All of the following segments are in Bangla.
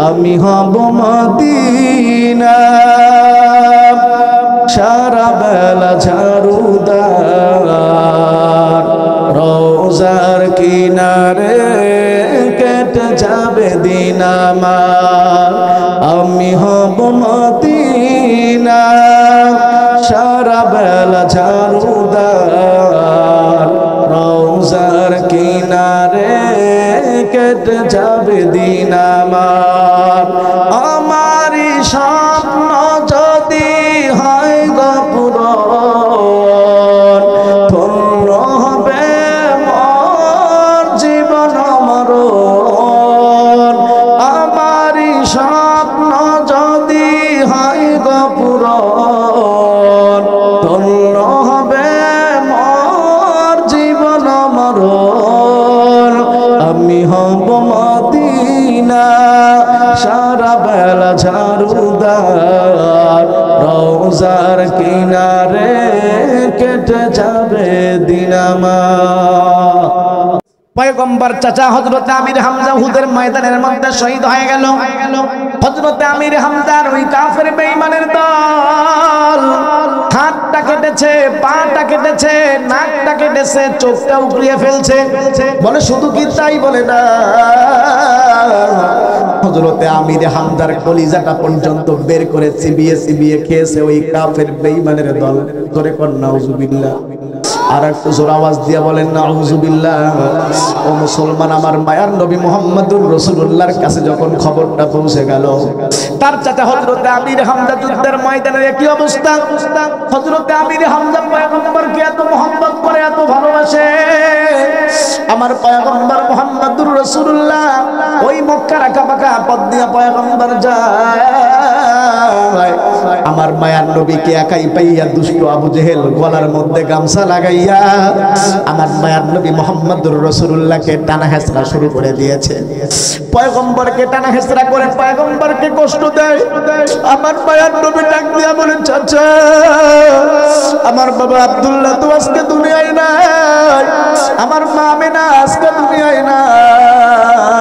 আমি হব মদিনা সারা বেলা ঝাড়ুদার রোজার কিনারে কেটে যাবে দিন আমার আমি হব মদিনা সারা বেলা ঝাড়ুদার রোজার কিনারে কেটে যাবে দিন আমার আমারই স্বপ্ন যদি হয় গো পূরণ ধন্য হবে মোর জীবন মরণ আমারই স্বপ্ন যদি হয় গো পূরণ ধন্য হবে মোর জীবন মরণ আমি হব মদিনা সারা বেলা ঝাড়ুদার রোজার কিনারে কেটে যাবে দিন আমার পয়গম্বর চাচা হযরত আমির হামজা উহুদের ময়দানের মধ্যে শহীদ হয়ে গেল হযরত আমির হামজার ওই কাফের বেঈমানের দল হাতটা কেটেছে পাটা কেটেছে নাকটা কেটেছে চোখটা উপড়িয়ে ফেলছে বলে শুধু কি তাই বলে না হযরতে আমির হামজার কলিজাটা পর্যন্ত বের করে চিবিয়ে খেয়েছে ওই কাফের বেঈমানের দল জোরে কর নাউজুবিল্লাহ আর একটু জোর আওয়াজ দিয়ে বলেন নাউজুবিল্লাহ ও মুসলমান আমার মায়ার নবী মুহাম্মদুর রাসূলুল্লাহর কাছে যখন খবরটা পৌঁছে গেল তার চাচা হযরতে আমির হামজা যুদ্ধের ময়দানে কি অবস্থা হযরতে আমির হামজা পয়গম্বরকে এত মহব্বত করে এত ভালোবাসে আমার পয়গম্বর মুহাম্মদুর রাসূলুল্লাহ ওই মক্কার আঁকাবাঁকা পথ দিয়ে পয়গম্বর যায় আমার মায়ার নবীকে একাই পাইয়া দুষ্ট আবু জেহেল গলার মধ্যে গামছা লাগাইয়া আমার মায়ার নবী মুহাম্মদুর রাসূলুল্লাহকে টানা হেঁচড়া শুরু করে দিয়েছে পয়গম্বরকে টানা হেঁচড়া করে পয়গম্বরকে কষ্ট দেয় আমার মায়ার নবী ডাক দিয়া বলেন চাচা আমার বাবা আব্দুল্লাহ তো আজকে দুনিয়ায় নাই আমার মা আমিনা আজকে দুনিয়ায় নাই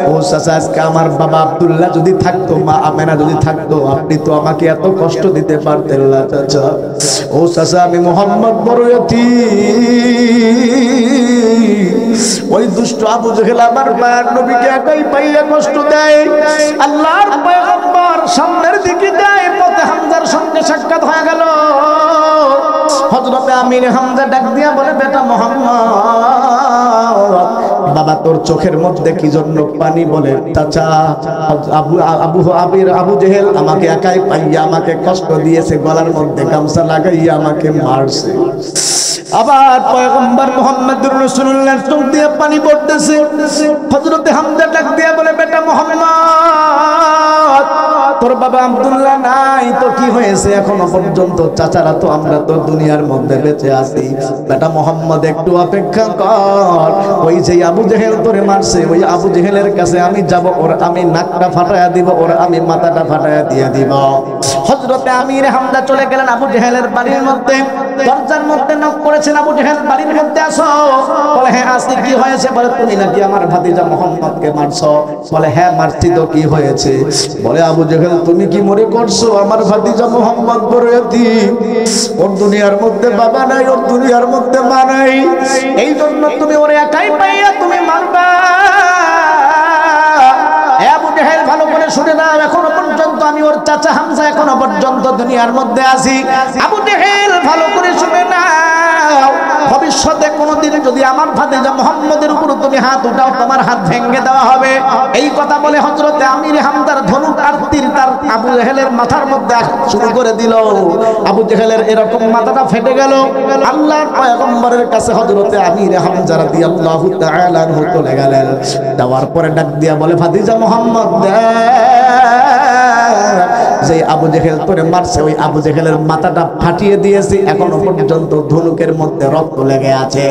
ও চাচা আজকে আমার বাবা আব্দুল্লাহ যদি থাকতো মা আমিনা যদি থাকতো আপনি তো আমাকে এত কষ্ট দিতে পারতেন না চাচা ও চাচা আমি মুহাম্মদ বড় এতিম ওই দুষ্ট আবু জেহেল আমার মায়ের নবীকে একাই পাইয়া কষ্ট দেয় আল্লাহর পয়গম্বর সামনের দিকে যায় পথে হামজার সঙ্গে সাক্ষাৎ হয়ে গেল হযরতে আমির হামজা ডাক দিয়া বলে বেটা মুহাম্মদ বাবা তোর চোখের মধ্যে কি জন্য পানি বলে চাচা আবু জেহেল আমাকে একাই পাইয়া আমাকে কষ্ট দিয়েছে গলার মধ্যে গামছা লাগাইয়া আমাকে মারছে আবার পয়গম্বর মুহাম্মদুর রাসূলুল্লাহর চোখ দিয়ে পানি পড়তেছে হযরতে হামজা ডাক দিয়া বলে বেটা মুহাম্মদ তোর বাবা আব্দুল্লাহ নাই তো কি হয়েছে এখনো পর্যন্ত চাচারা তো আমরা তো দুনিয়ার মধ্যে বেঁচে আছি বেটা মুহাম্মদ একটু অপেক্ষা কর ওই যে আবু জেহেল তোরে মারছে ওই আবু জেহেলের কাছে আমি যাব ওর আমি নাকটা ফাটায়া দিব ওর আমি মাথাটা ফাটায়া দিয়ে দিব হযরতে আমির হামজা চলে গেলেন আবু জেহেলের বাড়ির মধ্যে দরজার মধ্যে নক করেছেন আবু জেহেল বাড়ির মধ্যে আসো বলে হ্যাঁ আসি কি হয়েছে বলে তুমি নাকি আমার ভাতিজা মুহাম্মদকে মারছো বলে হ্যাঁ মারছি তো কি হয়েছে বলে আবু জেহেল তুমি কি মনে করছো আমার ভাতিজা মুহাম্মদ বড় এতিম ওর দুনিয়ার মধ্যে বাবা নাই ওর দুনিয়ার মধ্যে মা নাই এই জন্য তুমি ওরে একাই পাইয়া তুমি মারবা আবু জেহেল ভালো করে শুনে নাও এখনো পর্যন্ত আমি ওর চাচা হামজা এখনো পর্যন্ত দুনিয়ার মধ্যে আছি আবু জেহেল ভালো করে শুনে নাও ভবিষ্যতে কোনোদিন যদি আমার ভাতিজা মুহাম্মদের উপর তুমি হাত উঠাও তোমার হাত ভেঙে দেওয়া হবে এই কথা বলে হযরতে আমির হামজার ধনুক আর তীর তার আবু জেহেলের মাথার মধ্যে শুরু করে দিল আবু জেহেলের এরকম মাথাটা ফেটে গেল আল্লাহর পয়গম্বরের কাছে হযরতে আমির হামজা রাদিয়াল্লাহু তাআলা আনহু চলে গেলেন যাওয়ার পরে ডাক দিয়া বলে ভাতিজা মুহাম্মদ যে আবু জেহেল তোরে মারছে ওই আবু জেহেলের মাথাটা ফাটিয়ে দিয়েছি এখনো পর্যন্ত ধনুকের মধ্যে রক্ত লেগে আছে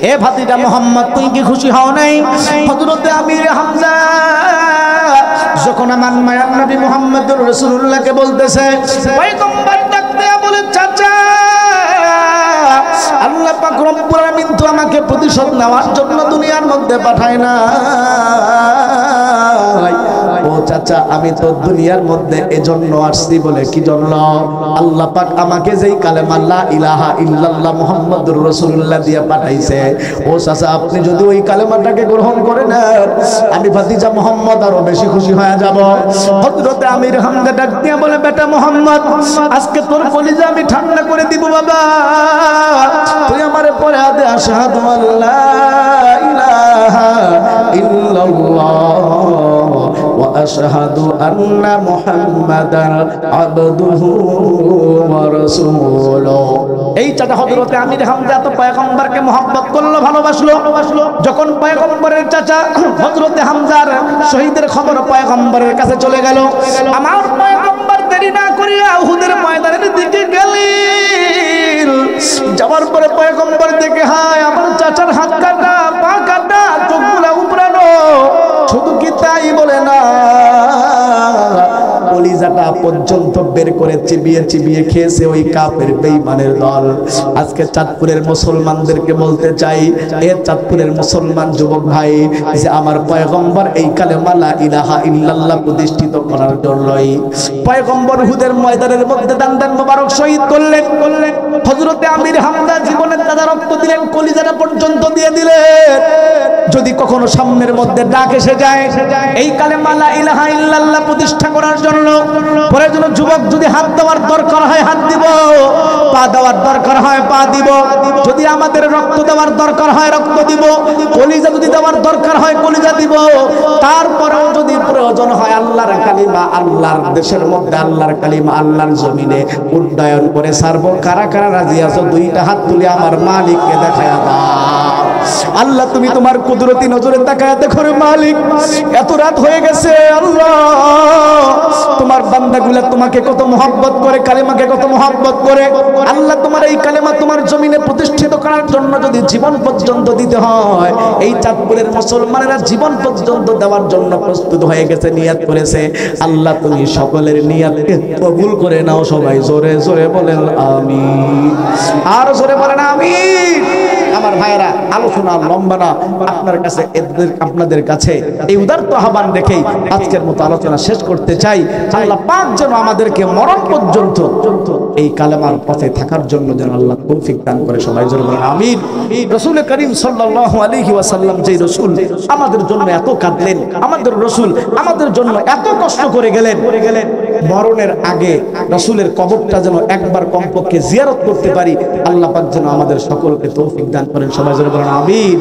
এ ভাতিজা মুহাম্মদ তুই কি খুশি হও নাই হযরতে আমির হামজা যখন আমার মায়ার নবী মুহাম্মদুর রাসূলুল্লাহকে বলতেছে পয়গম্বর ডাক দেয়া বলে চাচা আল্লাহ পাক রব্বুল আলামিন তো আমাকে প্রতিশোধ নেওয়ার জন্য দুনিয়ার মধ্যে পাঠায় না চাচা আমি তো দুনিয়ার মধ্যে এজন্য আসছি বলে কি জন্য আল্লাহ পাক আমাকে যেই কালেমা লা ইলাহা ইল্লাল্লাহ মুহাম্মাদুর রাসূলুল্লাহ দিয়ে পাঠাইছে, ও চাচা আপনি যদি ওই কালেমাটাকে গ্রহণ করে নেন আমি ভাতিজা মুহাম্মদ আরো বেশি খুশি হয়ে যাব। হযরতে আমির হামজা ডাক দিয়ে বলে, বেটা মুহাম্মদ আজকে তোর কলিজা আমি ঠান্ডা করে দিব বাবা, তুই আমারে পরে আদে আশহাদু আল্লা ইলাহা ইল্লাল্লাহ ওয়া আশহাদু আন্না মুহাম্মাদান আবদুহু ওয়া রাসূলুহু। এই চাচা হযরতে আমির হামজা তো পয়গম্বরকে মহব্বত করলো, ভালোবাসলো। যখন পয়গম্বরের চাচা হযরতে হামজার শহীদের খবর পয়গম্বরের কাছে চলে গেল, আমার পয়গম্বর দেরি না করিয়া উহুদের ময়দানের দিকে গেলেন। যাওয়ার পরে পয়গম্বর দেখে হায় আমার চাচার হাত কাটা, পা কাটা, চোখগুলা উপড়ানো। শুধু কি তাই বলে না, কলিজাটা পর্যন্ত বের করে চিবিয়ে চিবিয়ে খেয়েছে ওই কাফের বেঈমানের দল। আজকে চাঁদপুরের মুসলমানদেরকে বলতে চাই, এ চাঁদপুরের মুসলমান যুবক ভাই, যে আমার পয়গম্বর এই কালেমা লা ইলাহা ইল্লাল্লাহ প্রতিষ্ঠিত করার জন্যই পয়গম্বর উহুদের ময়দানের মধ্যে দান মোবারক শহীদ করলেন। হযরতে আমির হামজা জীবনের তাজা রক্ত দিলেন, কলিজাটা পর্যন্ত দিয়ে দিলেন। যদি কখনো সামনের মধ্যে ডাক এসে যায় এই কালেমা লা ইলাহা ইল্লাল্লাহ প্রতিষ্ঠা করার জন্য, প্রয়োজন যুবক যদি হাত দেওয়ার দরকার হয় হাত দিব, পা দেওয়ার দরকার হয় পা দিব, যদি আমাদের রক্ত দেওয়ার দরকার হয় রক্ত দিব, কলিজা যদি দেওয়ার দরকার হয় কলিজা দিব। তারপরেও যদি প্রয়োজন হয় আল্লাহর কালিমা আল্লাহর দেশের মধ্যে আল্লাহর কালিমা আল্লাহর জমিনে উন্নয়ন করে ছাড়বো। কারা কারা রাজি আছো দুইটা হাত তুলে আমার মালিককে দেখায়া দাও। আল্লাহ তুমি তোমার কুদরতি নজরে তাকায় দেখো রে মালিক, এত রাত হয়ে গেছে আল্লাহ, তোমার বান্দাগুলা তোমাকে কত মহব্বত করে, কালেমাকে কত মহব্বত করে। আল্লাহ তোমার এই কালেমা তোমার জমিনে প্রতিষ্ঠিত করার জন্য যদি জীবন পর্যন্ত দিতে হয়, এই চাঁদপুরের মুসলমানেরা জীবন পর্যন্ত দেওয়ার জন্য প্রস্তুত হয়ে গেছে, নিয়াত করেছে। আল্লাহ তুমি সকলের নিয়াতকে কবুল করে নাও। সবাই জোরে জোরে বলেন আমিন, আর জোরে বলেন আমিন। আমার ভাইয়েরা আলোচনা লম্বা না, আপনাদের কাছে এই উদারত আহ্বান রেখেই আজকের মতো আলোচনা শেষ করতে চাই। আল্লাহ পাক যেন আমাদেরকে মরণ পর্যন্ত এই কালেমার পথে থাকার জন্য যেন আল্লাহ তৌফিক দান করে। সবাই জোরে বলেন আমিন। রাসূল করিম সাল্লাল্লাহু আলাইহি ওয়াসাল্লাম যে রাসূল আমাদের জন্য এত কাঁদলেন, আমাদের রাসূল আমাদের জন্য এত কষ্ট করে গেলেন, মরণের আগে রাসূলের কবরটা যেন একবার কমপক্ষে জিয়ারত করতে পারি। আল্লাহ পাক যেন আমাদের সকলকে তৌফিক দান করেন। সবাই জোরে বলেন আমিন।